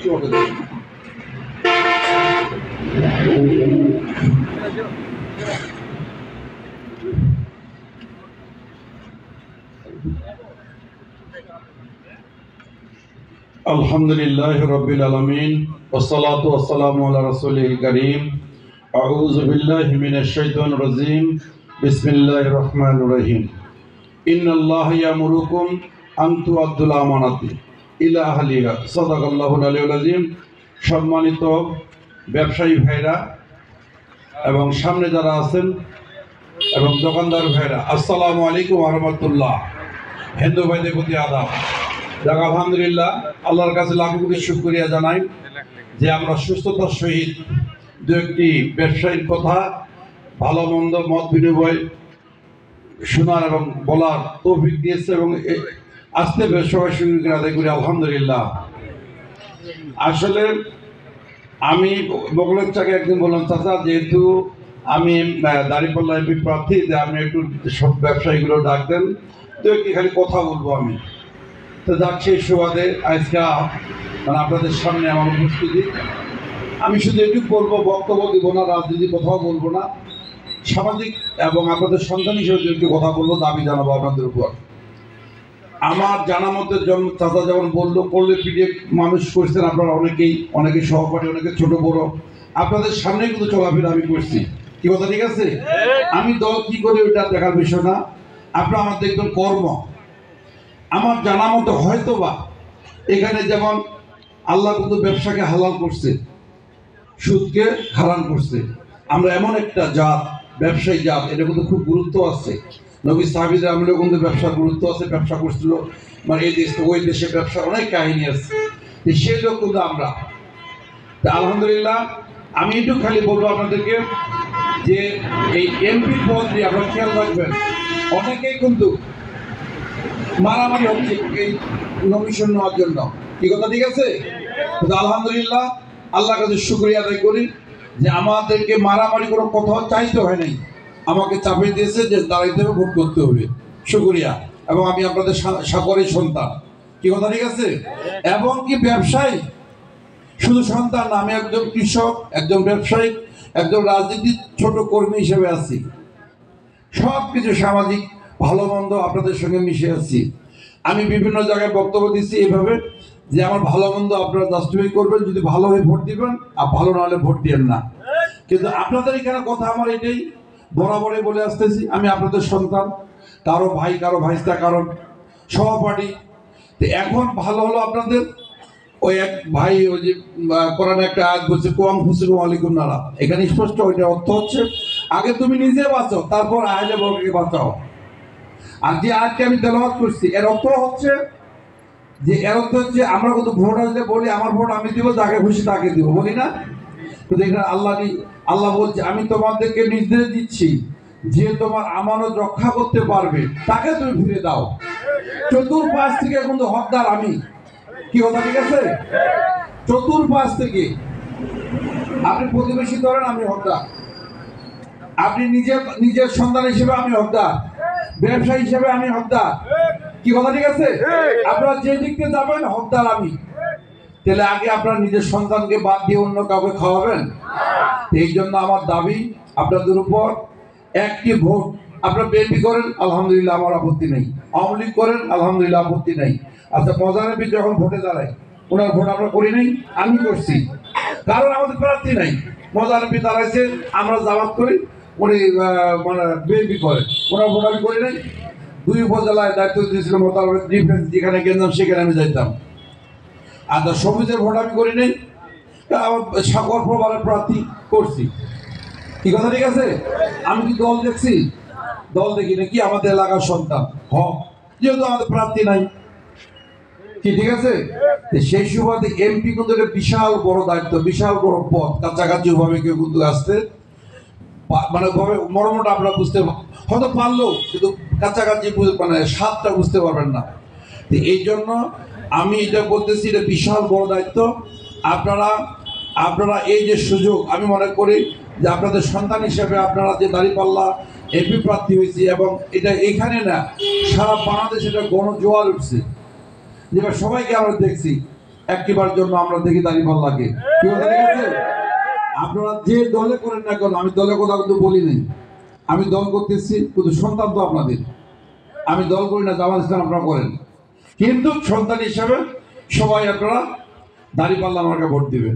একটু ওকে দেন। আলহামদুলিল্লাহি রাব্বিল আলামিন ওয়াসসালাতু ওয়াসসালামু আলা রাসূলিল কারীম আউযু বিল্লাহি মিনাশ শাইতানির রাজীম বিসমিল্লাহির রহমানির রহিম ইন্নাল্লাহা ইয়ামুরুকুম আন তুআদ্দুল আমানাতি ইলা আহলিহা সাদাকাল্লাহুল আলিয়্যুল আযীম। সম্মানিত ব্যবসায়ী ভাইরা এবং সামনে যারা আছেন এবং দোকানদার ভাইরা, আসসালামু আলাইকুম ওয়া রাহমাতুল্লাহ। হিন্দু ভাইদের প্রতি আদাব। যাক আলহামদুলিল্লাহ, আল্লাহর কাছে লাখো কোটি শুকরিয়া জানাই যে আমরা সুস্থতার সহিত দু একটি ব্যবসায়িক কথা, ভালো মন্দ মত বিনিময় শোনার এবং বলার তৌফিক দিয়েছে এবং আসতে সবাই শুকরিয়া আদায় করি আলহামদুলিল্লাহ। আসলে আমি বগলের চাকে একদিন বললাম, চাচা যেহেতু আমি দাঁড়িপাল্লা এমপি প্রার্থী, যে আমি একটু সব ব্যবসায়ীগুলো ডাক দেন, দু একটি খালি কথা বলবো আমি। তো যাক, সেই সুবাদে আজকে মানে আপনাদের সামনে আমার উপস্থিতি। আমি শুধু একটু বলবো, বক্তব্য দিব না, রাজনীতি কথাও বলবো না, সামাজিক এবং আপনাদের সন্তান হিসেবে একটু কথা বলবো, দাবি জানাবো আপনাদের উপর। আমার জানা মতে চাচা যেমন বললো, করলে পিডিএফ মানুষ করছেন আপনারা অনেকেই সহপাঠী, অনেকে ছোট বড়, আপনাদের সামনে কিন্তু চলাফেরা আমি করছি। কি কথা ঠিক আছে? আমি দল কি করে ওইটা দেখার বিষয় না, আপনারা আমার দেখবেন কর্ম। আমার জানা মতো হয়তো বা এখানে যেমন আল্লাহ কিন্তু ব্যবসাকে হালাল করছে, সুদকে হারাম করছে। আমরা এমন একটা জাত, ব্যবসায়ী জাত, এটা কিন্তু খুব গুরুত্ব আছে। নবী সাহাবীদের আমলেও কিন্তু ব্যবসার গুরুত্ব আছে, ব্যবসা করছিল, মানে এই দেশ ওই দেশে ব্যবসা অনেক কাহিনী আছে। সেই লোক কিন্তু আমরা আলহামদুলিল্লাহ। আমি একটু খালি বলবো আপনাদেরকে যে এই এমপি পদ দিয়ে আপনারা খেয়াল রাখবেন, অনেকেই কিন্তু মারামারি হচ্ছে এই নমিশন নেওয়ার জন্য। কি কথা ঠিক আছে? আলহামদুলিল্লাহ, আল্লাহর কাছে শুকরিয়া আদায় করি যে আমাদেরকে মারামারি কোনো কোথাও চাইতে হয় নাই, আমাকে চাপিয়ে দিয়েছে যে দাঁড়াইতে হবে, ভোট করতে হবে। শুকরিয়া। এবং আমি আপনাদের সাগরের সন্তান। কি কথা ঠিক আছে? এবং কি ব্যবসায়ী শুধু সন্তান না, আমি একজন কৃষক, একজন ব্যবসায়ী, একজন রাজনীতির ছোট কর্মী হিসেবে আছি। সব কিছু সামাজিক ভালো মন্দ আপনাদের সঙ্গে মিশে আছি। আমি বিভিন্ন জায়গায় বক্তব্য দিচ্ছি এভাবে যে আমার ভালো মন্দ আপনারা জাস্টিফাই করবেন, যদি ভালো হয়ে ভোট দিবেন, আর ভালো না হলে ভোট দিবেন না। কিন্তু আপনাদের এখানে কথা আমার এটাই, বরাবরই বলে আসতেছি, আমি আপনাদের সন্তান, কারো ভাই, কারো ভাইস্তা, কারো সহপাঠী। তো এখন ভালো হলো আপনাদের ওই এক ভাই, ওই যে কোরআনে একটা আয়াত বলছে, কোয়াম ফুসিকুম আলাইকুম নারা, এখানে স্পষ্ট ওইটা অর্থ হচ্ছে আগে তুমি নিজে বাঁচো, তারপর আহলে বর্গকে বাঁচাও। আর যে আয়াতকে আমি তেলাওয়াত করছি, এর অর্থ হচ্ছে আমরা কিন্তু ভোট আসলে বলি আমার ভোট আমি দিব, যাকে খুশি তাকে দিব, বলি না? তো দেখেন আল্লাহ বলছে, আমি তোমাদেরকে নির্দেশ দিচ্ছি, যে তোমার আমানত রক্ষা করতে পারবে তাকে তুমি ফিরে দাও। চতুর্পাশ থেকে কিন্তু হকদার আমি। কি কথা ঠিক আছে? চতুর্পাশ থেকে আপনি প্রতিবেশী ধরেন, আমি হকদার। আপনি নিজের সন্তান হিসেবে আমি হকদার, ব্যবসায়ী হিসেবে আমি হকদার। কি কথা ঠিক আছে? আপনারা যে দিক থেকে যাবেন, হকদার আমি। তাহলে আগে আপনার নিজের সন্তানকে বাদ দিয়ে অন্য কাউকে খাওয়াবেন? এই জন্য আমার দাবি আপনাদের উপর, একটি ভোট আপনারা বিএনপি করেন, আলহামদুলিল্লাহ আমার আপত্তি নেই, আওয়ামী লীগ করেন, আলহামদুলিল্লাহ আপত্তি নেই। আচ্ছা, মজার এমপি যখন ভোটে দাঁড়ায়, ওনার ভোট আমরা করি নাই, আমি করছি, কারণ আমাদের প্রার্থী নাই। মজার এমপি দাঁড়াইছে, আমরা জামাত করি, উনি মানে বিএনপি করেন, ওনার ভোট আমি করি নাই। 2 উপজেলায় দায়িত্ব দিয়েছিল মোতাবেক ডিফেন্স, যেখানে গেলাম সেখানে আমি যাইতাম। আর সবুজের ভোট আমি করি নাই, আমার সাগর প্রবারের প্রার্থী করছি। কি কথা ঠিক আছে? আমি কি দল দেখছি? দল দেখি না, কি আমাদের এলাকার সন্তান যেহেতু আমাদের প্রার্থী নাই। কি ঠিক আছে? সেই সুবাদে এমপি কিন্তু একটা বিশাল বড় দায়িত্ব, বিশাল বড় পদ, কাছাকাছি ভাবে কেউ কিন্তু আসতে মানে মর্মটা আপনারা বুঝতে হয়তো পারলেও, কিন্তু কাছাকাছি মানে স্বাদটা বুঝতে পারবেন না। এই জন্য আমি এটা বলতেছি, এটা বিশাল বড় দায়িত্ব। আপনারা এই যে সুযোগ, আমি মনে করি যে আপনাদের সন্তান হিসেবে আপনারা যে দাঁড়িপাল্লা এমপি প্রার্থী হয়েছে, এবং এটা এখানে না, সারা বাংলাদেশে এটা গণজোয়ার উঠছে, যেটা সবাইকে আমরা দেখছি। একটিবার জন্য আমরা দেখি দাঁড়িপাল্লাকে। কি কথা ঠিক আছে? আপনারা যে দলে করেন না কেন, আমি দলের কথা কিন্তু বলি নাই। আমি দল করতেছি কিন্তু সন্তান তো আপনাদের। আমি দল করি না, জামাত ইসলাম আপনারা করেন, কিন্তু সন্তান হিসাবে সবাই আপনারা দাঁড়িপাল্লা আমাকে ভোট দিবেন।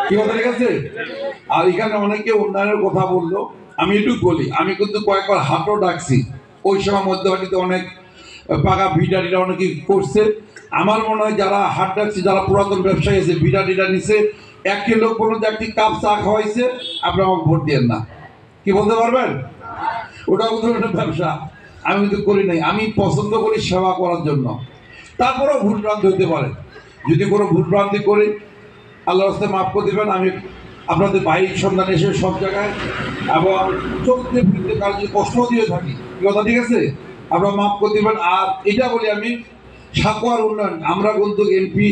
কি কথা ঠিক আছে? আর এখানে অনেকে উন্নয়নের কথা বললো, আমি একটু বলি, আমি কিন্তু কয়েকবার হাটও ডাকছি। ওই সময় মধ্যহাটিতে অনেক পাকা ভিটারিরা অনেকে করছে। আমার মনে হয় যারা হাট ডাকছে, যারা পুরাতন ব্যবসায়ী আছে, ভিটারিরা নিছে, একটি লোক বললো যে একটি কাপ চা খাওয়াইছে, আপনি আমাকে ভোট দিয়েন না। কি বলতে পারবেন? ওটাও কিন্তু একটা ব্যবসা। আমি কিন্তু করি নাই। আমি পছন্দ করি সেবা করার জন্য। তারপরেও ভুলভ্রান্তি হতে পারে। যদি কোনো ভুলভ্রান্তি করি, আল্লাহর রাস্তায় মাফ করে দেবেন। আমি আপনাদের বাইক সন্ধান এসে সব জায়গায় এবং চলতে ফিরতে কারো যদি কষ্ট দিয়ে থাকি, কথা ঠিক আছে, আপনারা মাফ করে দেবেন। আর এটা বলি, আমি সাকুয়ার উন্নয়ন, আমরা কিন্তু এমপি,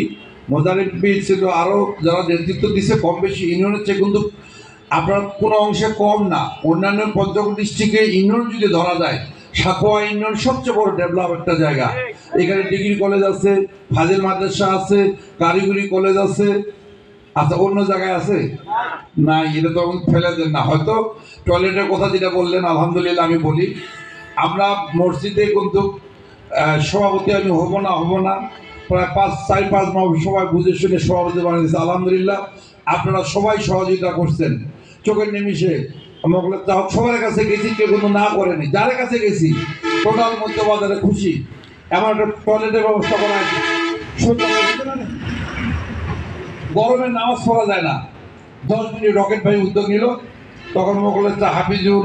মজার এমপি ছিল, আরও যারা নেতৃত্ব দিচ্ছে কম বেশি ইউনিয়নের চেয়ে কিন্তু আপনার কোনো অংশে কম না। অন্যান্য পঞ্চগড় ডিস্ট্রিক্টে ইউনিয়ন যদি ধরা যায়, সাকুয়া ইউনিয়ন সবচেয়ে বড় ডেভেলপ একটা জায়গা। এখানে ডিগ্রি কলেজ আছে, ফাজিল মাদ্রাসা আছে, কারিগরি কলেজ আছে। আচ্ছা, অন্য জায়গায় আছে নাই? এটা তো ফেলে দেন না। হয়তো টয়লেটের কথা যেটা বললেন, আলহামদুলিল্লাহ আমি বলি, আমরা মসজিদে কিন্তু সভাপতি আমি হব না প্রায় 4-5 মাস সবাই বুঝে শুনে সভাপতি বানিয়ে দিয়েছে, আলহামদুলিল্লাহ। আপনারা সবাই সহযোগিতা করছেন চোখের নিমিষে। আমরা বলে সবার কাছে গেছি, কেউ কিন্তু না করেনি। যার কাছে গেছি টোটাল মধ্যবাজারে খুশি। এমন একটা টয়লেটের ব্যবস্থা করা আছে, গরমে নামাজ পড়া যায় না। 10 মিনিট রকেট ভাই উদ্যোগ নিল, তখন মোগলের হাফিজুর,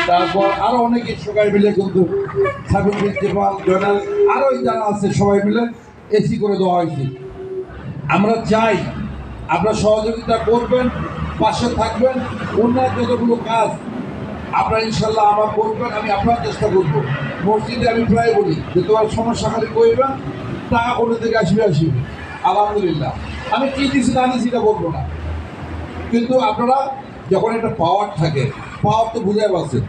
তারপর আরো অনেকে সবাই মিলে কিন্তু সাবির প্রিন্সিপাল, জয়নাল, আরো যারা আছে সবাই মিলে এসি করে দেওয়া হয়েছে। আমরা চাই আপনারা সহযোগিতা করবেন, পাশে থাকবেন। উন্নয়ন যতগুলো কাজ আপনারা ইনশাল্লাহ আমার করবেন, আমি আপনার চেষ্টা করবো। মসজিদে আমি প্রায় বলি যে তোমার সমস্যা খালি করবেন, টাকা কোনো থেকে আসবে। আলহামদুলিল্লাহ আমি কি দিচ্ছি না দিচ্ছি এটা বলবো না, কিন্তু আপনারা যখন একটা পাওয়ার থাকে, পাওয়ার তো বুঝে পাচ্ছেন,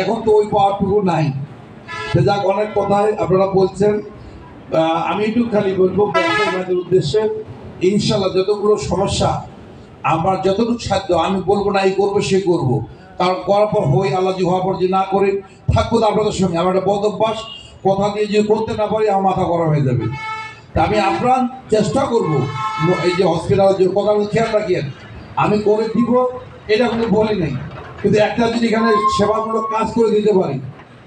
এখন তো ওই পাওয়ারটুকু নাই। যাক, অনেক কথাই আপনারা বলছেন। আমি একটু খালি বলবো ব্যবসায়ীদের উদ্দেশ্যে, ইনশাল্লাহ যতগুলো সমস্যা আমার যতটুকু সাধ্য, আমি বলবো না এই করবো সে করবো, কারণ করার পর হই আল্লাহ জি হওয়ার পর যে না করে থাকবো তো আপনাদের সঙ্গে। আমার একটা বদ অভ্যাস, কথা দিয়ে যদি করতে না পারি আমার মাথা গরম হয়ে যাবে। তা আমি আপ্রাণ চেষ্টা করবো এই যে হসপিটালের যে কথাগুলো খেয়াল রাখিয়েন, আমি করে দিব এটা কিন্তু বলি নাই, কিন্তু একটা যদি এখানে সেবামূলক কাজ করে দিতে পারি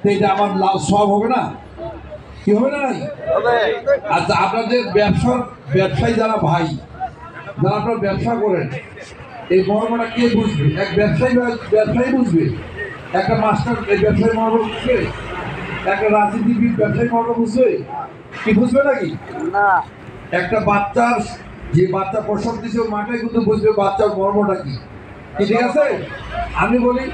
তো এটা আমার লাভ সব হবে না? কি হবে না? নাই? আচ্ছা, আপনাদের ব্যবসায়ী যারা ভাই, যারা আপনারা ব্যবসা করেন, এই মর্মটা কে বুঝবে? এক ব্যবসায়ী বুঝবে, একটা মাস্টার এই ব্যবসায়ী মর্ম বুঝবে, একটা রাজনীতিবিদ ব্যবসায়ী মর্ম বুঝবে? কি বুঝবে নাকি? না। একটা বাচ্চার, যে বাচ্চা প্রসব দিচ্ছে মাটাই কিন্তু বুঝবে বাচ্চার মর্মটা কি। ঠিক আছে? আমি বলি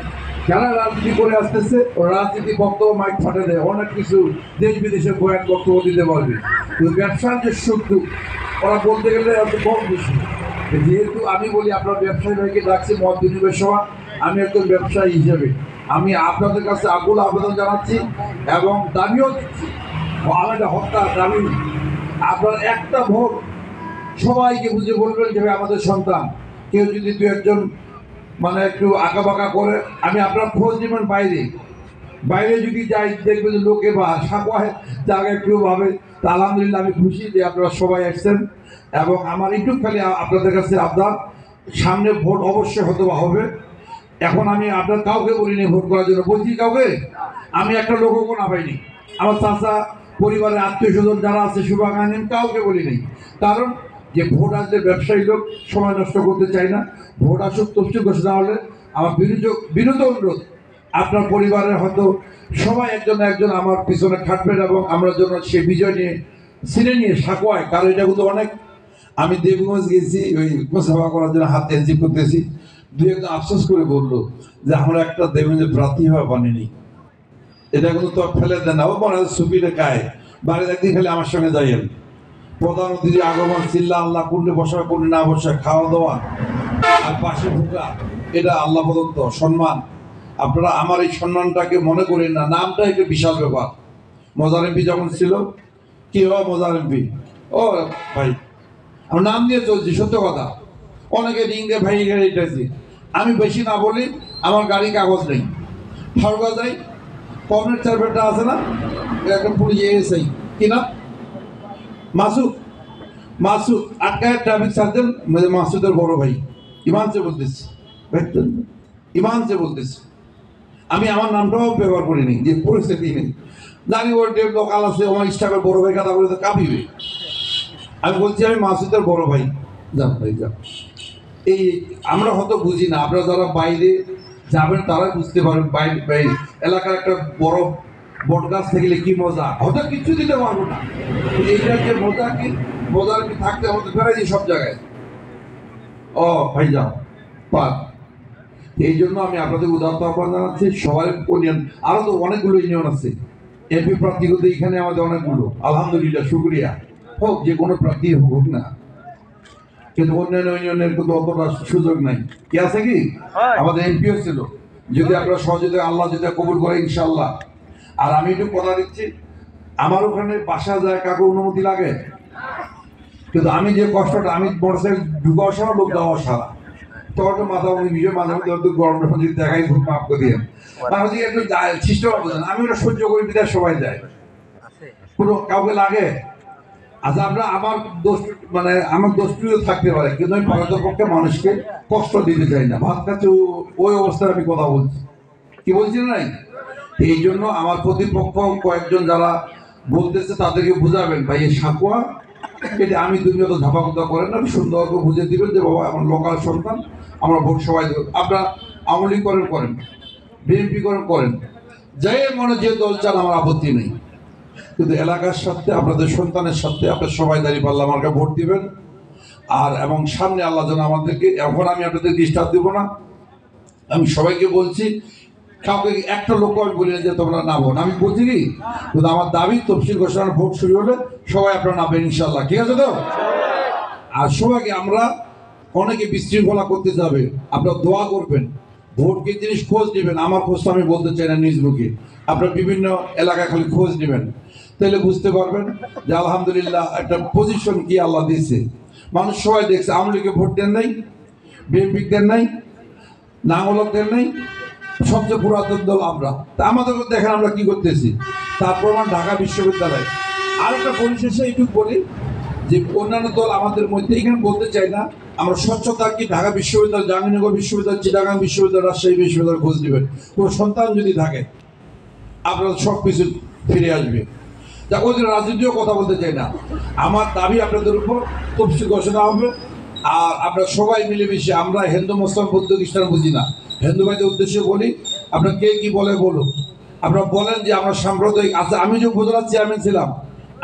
যারা রাজনীতি করে আসতেছে, ও রাজনীতি বক্তব্য মাইক ফাটে দেয়, অনেক কিছু দেশ বিদেশে বয়ান বক্তব্য দিতে পারবে, কিন্তু ব্যবসার যে সুখ ওরা বলতে গেলে অত কম বেশি। যেহেতু আমি বলি আপনার ব্যবসায়ী ভাইকে ডাকছি মত বিনিময় সভা, আমি একজন ব্যবসায়ী হিসেবে আমি আপনাদের কাছে আকুল আবেদন জানাচ্ছি এবং দাবিও দিচ্ছি, আমার একটা হত্যা দাবি। আপনার একটা ভোট সবাইকে বুঝে বলবেন যে আমাদের সন্তান, কেউ যদি 2-1 মানে একটু আঁকা বাঁকা করে, আমি আপনার খোঁজ নেবেন বাইরে যদি যাই, দেখবেন যে লোকে বা সাকুয়ায় জায়গায় কেউ ভাবে, তা আলহামদুলিল্লাহ আমি খুশি যে আপনারা সবাই আসছেন। এবং আমার একটু খালি আপনাদের কাছে আবদার, সামনে ভোট অবশ্যই হতে হবে। এখন আমি আপনার কাউকে বলিনি ভোট করার জন্য, বলছি কাউকে আমি একটা লোকও না পাইনি, আমার চাচা পরিবারের আত্মীয় স্বজন যারা আছে শুভাকাঙ্ক্ষী, কাউকে বলি নেই। কারণ যে ভোট আসলে ব্যবসায়ী লোক সময় নষ্ট করতে চাই না। ভোট আসুক তফসিল ঘোষণা হলে আমার বিরুদ্ধ অনুরোধ, আপনার পরিবারের হয়তো সবাই একজন আমার পিছনে খাটবেন এবং আমরা জন্য সে বিজয় নিয়ে ছিনে নিয়ে সাকুয়ায়, কারণ এটা কিন্তু অনেক, আমি দেবগঞ্জ গেছি ওই সেবা করার জন্য হাত এনজি করতেছি, 2-1 আফসোস করে বললো যে আমরা একটা দেবগঞ্জের প্রার্থী হওয়া বানিনি। এটা কিন্তু তো ফেলে দেন না, ও মনে হয় সুপিরে গায়ে বাড়ি একদিন খেলে আমার সঙ্গে যাইয়েন। প্রধানমন্ত্রী আগমন, চিল্লা আল্লাহ, কুন্ডে বসা কুন্ডে না বসা, খাওয়া দাওয়া আর পাশে ঢোকা, এটা আল্লাহ প্রদত্ত সম্মান। আপনারা আমার এই সম্মানটাকে মনে করেন না, নামটা একটা বিশাল ব্যাপার। মজার এমপি যখন ছিল, কি হয় মজার এমপি, ও ভাই আমার নাম দিয়ে চলছি, সত্য কথা। অনেকে রিং দিয়ে ভাই এটাছি, আমি বেশি না বলি, আমার গাড়ি কাগজ নেই। ফারুকা যাই কর্নেট চারপেটটা আছে না, একদম পুলিশ এসেই কিনা মাসুদ, মাসুদ আটকায় ট্রাফিক সার্জেন্ট, মাসুদের বড় ভাই ইমান সে বলতেছি, ইমান সে বলতেছি। আমি আমার নামটাও ব্যবহার করিনি, যে পরিস্থিতি নেই, জানি ওর লোকাল আছে, আমার ইস্টাকের বড় ভাই কথা বলে তো কাঁপিবে। আমি বলছি আমি মাসুদের বড় ভাই, যান ভাই যান। এই আমরা হয়তো বুঝি না, আপনারা যারা বাইরে যাবেন তারা বুঝতে পারেন বাইরে এলাকার একটা বড় বট গাছ থাকলে কি মজা, হয়তো কিচ্ছু দিতে পারবো না, এইটার যে মজা কি মজার কি থাকতে আমাদের ফেরাই সব জায়গায়। ও ভাই যাও পাক। এই জন্য আমি আপনাদের উদারত আহ্বান জানাচ্ছি, সবাই ইউনিয়ন, আরো তো অনেকগুলো ইউনিয়ন আছে এমপি প্রার্থী করতে, এখানে আমাদের অনেকগুলো, আলহামদুলিল্লাহ শুক্রিয়া, হোক যে কোনো প্রার্থী হোক না, কিন্তু অন্যান্য ইউনিয়নের কিন্তু অতটা সুযোগ নাই। কি আছে কি আমাদের এমপিও ছিল, যদি আপনারা সহযোগিতা আল্লাহ যদি কবুল করে ইনশাল্লাহ। আর আমি একটু কথা দিচ্ছি, আমার ওখানে বাসা যায় কাকে অনুমতি লাগে, কিন্তু আমি যে কষ্টটা, আমি মোটরসাইকেল ঢুকা সারা লোক যাওয়া সারা, তখন মাথা বিষয় মাঝে মধ্যে একটু গরম যদি দেখাই খুব মাফ করে দিয়ে একটু সিস্টেম বোঝেন, আমি ওটা সহ্য করি, বিদায় সবাই যায়, কোনো কাউকে লাগে। আচ্ছা আমরা আমার দোষ মানে আমার দোষটিও থাকতে পারে, কিন্তু আমি ভারতের পক্ষে মানুষকে কষ্ট দিতে চাই না, ভাত কাছে ওই অবস্থায় আমি কথা বলছি, কি বলছি নাই। এই জন্য আমার প্রতিপক্ষ কয়েকজন যারা বলতেছে তাদেরকে বুঝাবেন, ভাই এই সাকুয়া এটা আমি তুমি অত ঝাপাকুতা করেন না, সুন্দর করে বুঝে দিবেন যে বাবা আমার লোকাল সন্তান, আমরা ভোট সবাই দেব, আপনারা আওয়ামী লীগ করেন করেন, বিএনপি করেন করেন, যাই মনে যে দল চান আমার আপত্তি নেই, কিন্তু এলাকার সাথে আপনাদের সন্তানের সাথে আপনার সবাই দাঁড়িয়ে পারলে আমাকে ভোট দিবেন। আর এবং সামনে আল্লাহ যেন আমাদেরকে, এখন আমি আপনাদের ডিস্টার্ব দেবো না, আমি সবাইকে বলছি, কাউকে একটা লোক আমি বলি না যে তোমরা নামো, আমি বলছি কি কিন্তু আমার দাবি তফসিল ঘোষণার ভোট শুরু হলে সবাই আপনারা নামবেন ইনশাল্লাহ, ঠিক আছে তো। আর সবাইকে আমরা অনেকে বিশৃঙ্খলা করতে যাবে, আপনারা দোয়া করবেন, ভোট কি জিনিস খোঁজ নেবেন, আমার খোঁজ তো আমি বলতে চাই না নিজ মুখে, আপনারা বিভিন্ন এলাকায় খালি খোঁজ নেবেন, তাহলে বুঝতে পারবেন যে আলহামদুলিল্লাহ একটা পজিশন কি আল্লাহ দিয়েছে। মানুষ সবাই দেখছে, আওয়ামী লীগে ভোট দেন নাই, বিএনপি দেন নাই, নাঙ্গলক দেন নাই, সবচেয়ে পুরাতন দল আমরা, তা আমাদের দেখেন আমরা কি করতেছি, তার প্রমাণ ঢাকা বিশ্ববিদ্যালয়। আর একটা পরিশেষে এইটুকু বলি যে অন্যান্য দল আমাদের মধ্যে, এখানে বলতে চাই না, আমরা স্বচ্ছতা কি ঢাকা বিশ্ববিদ্যালয়, জাহাঙ্গীরনগর বিশ্ববিদ্যালয়, চিটাগাং বিশ্ববিদ্যালয়, রাজশাহী বিশ্ববিদ্যালয় খোঁজ নেবেন, কোনো সন্তান যদি থাকে আপনারা সব কিছু ফিরে আসবে। যা ওই রাজনীতিও কথা বলতে চাই না, আমার দাবি আপনাদের উপর তফসিল ঘোষণা হবে। আর আপনারা সবাই মিলেমিশে, আমরা হিন্দু মুসলিম বৌদ্ধ খ্রিস্টান বুঝি না, হিন্দু ভাইদের উদ্দেশ্যে বলি, আপনার কে কি বলে বলুন, আপনারা বলেন যে আমরা সাম্প্রদায়িক আছে। আমি যে উপজেলার চেয়ারম্যান ছিলাম,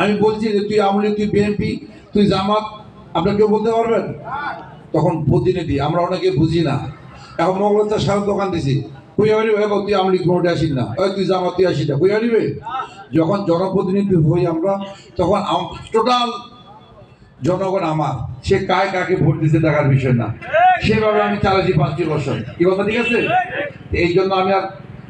আমি বলছি যে তুই আওয়ামী লীগ, তুই বিএনপি, তুই জামাত, আপনারা কেউ বলতে পারবেন? তখন প্রতিনিধি আমরা অনেকে বুঝি না, এখন মঙ্গলবার সারা দোকান দিছি, তুই আওয়ামী লীগ ভোটে আসিস না, তুই জামাত তুই আসিস না, কই আনিবে। যখন জনপ্রতিনিধি হই আমরা, তখন টোটাল জনগণ আমার, সে কায় কাকে ভোট দিতে দেখার বিষয় না, সেভাবে আমি চালাইছি 5 বছর, কি কথা ঠিক আছে। এই জন্য আমি আর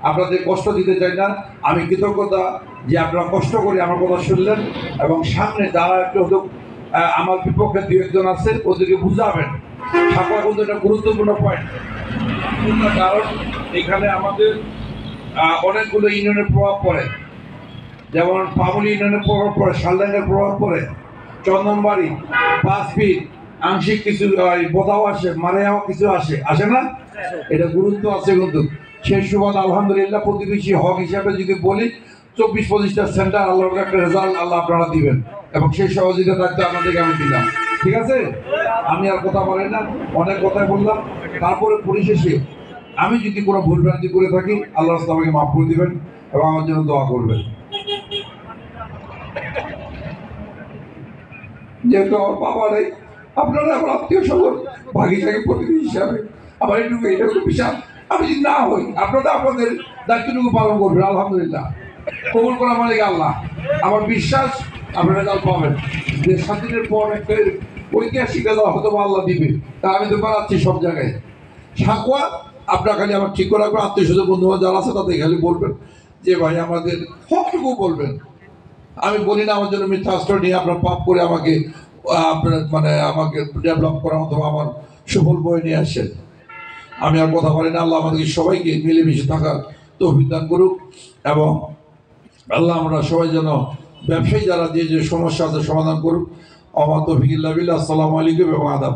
আপনাদের কষ্ট দিতে চাই না, আমি কৃতজ্ঞতা যে আপনারা কষ্ট করে আমার কথা শুনলেন, এবং সামনে যারা একটু আমার বিপক্ষে 2-1 জন আছে ওদেরকে বুঝাবেন। সাকুয়া কিন্তু একটা গুরুত্বপূর্ণ পয়েন্ট, কারণ এখানে আমাদের অনেকগুলো ইউনিয়নের প্রভাব পড়ে, যেমন পামুলি ইউনিয়নের প্রভাব পড়ে, শালডাঙ্গের প্রভাব পড়ে, চন্দনবাড়ি, 5 ফিট, আংশিক কিছু বোধাও আসে, মারেও কিছু আসে না, এটা গুরুত্ব আছে। কিন্তু সেই সুবাদ আলহামদুলিল্লাহ প্রতিবেশী হক হিসাবে যদি বলি, 24-25টা সেন্টার আল্লাহর একটা রেজাল্ট আল্লাহ আপনারা দিবেন, এবং সেই সহযোগিতা থাকতে আপনাদেরকে আমি দিলাম, ঠিক আছে। আমি আর কথা বলি না, অনেক কথাই বললাম। তারপরে পরিশেষে আমি যদি কোনো ভুলভ্রান্তি করে থাকি, আল্লাহ আমাকে মাফ করে দিবেন এবং আমার জন্য দোয়া করবেন। যেহেতু আমার বাবা নেই, আপনারা আমার আত্মীয় স্বজন ভাগিদারি প্রতিনিধি হিসাবে আমার এইটুকু বিশাল, আমি যদি না হই আপনারা আপনাদের দায়িত্বটুকু পালন করবেন, আলহামদুলিল্লাহ কবুল করা মালিক আল্লাহ। আমার বিশ্বাস আপনারা রেজাল্ট পাবেন, যে স্বাধীনের পর একটা ঐতিহাসিক রেজাল্ট হয়তো আল্লাহ দিবে, তা আমি তো বাড়াচ্ছি সব জায়গায়। সাকুয়া আপনারা খালি আমার ঠিক করে রাখবেন, আত্মীয় স্বজন বন্ধু যারা আছে তাদের খালি বলবেন যে ভাই আমাদের হকটুকু বলবেন। আমি বলি না আমার জন্য মিথ্যা আশ্রয় নিয়ে আপনার পাপ করে আমাকে আপনার মানে আমাকে ডেভেলপ করার মতো আমার সফল বই নিয়ে আসেন। আমি আর কথা বলি না, আল্লাহ আমাদেরকে সবাইকে মিলেমিশে থাকার তৌফিক দান করুক, এবং আল্লাহ আমরা সবাই যেন ব্যবসায়ী যারা যে যে সমস্যা আছে সমাধান করুক। আমার তৌফিক ইল্লা বিল্লাহ। আসসালামু আলাইকুম এবং আদাব।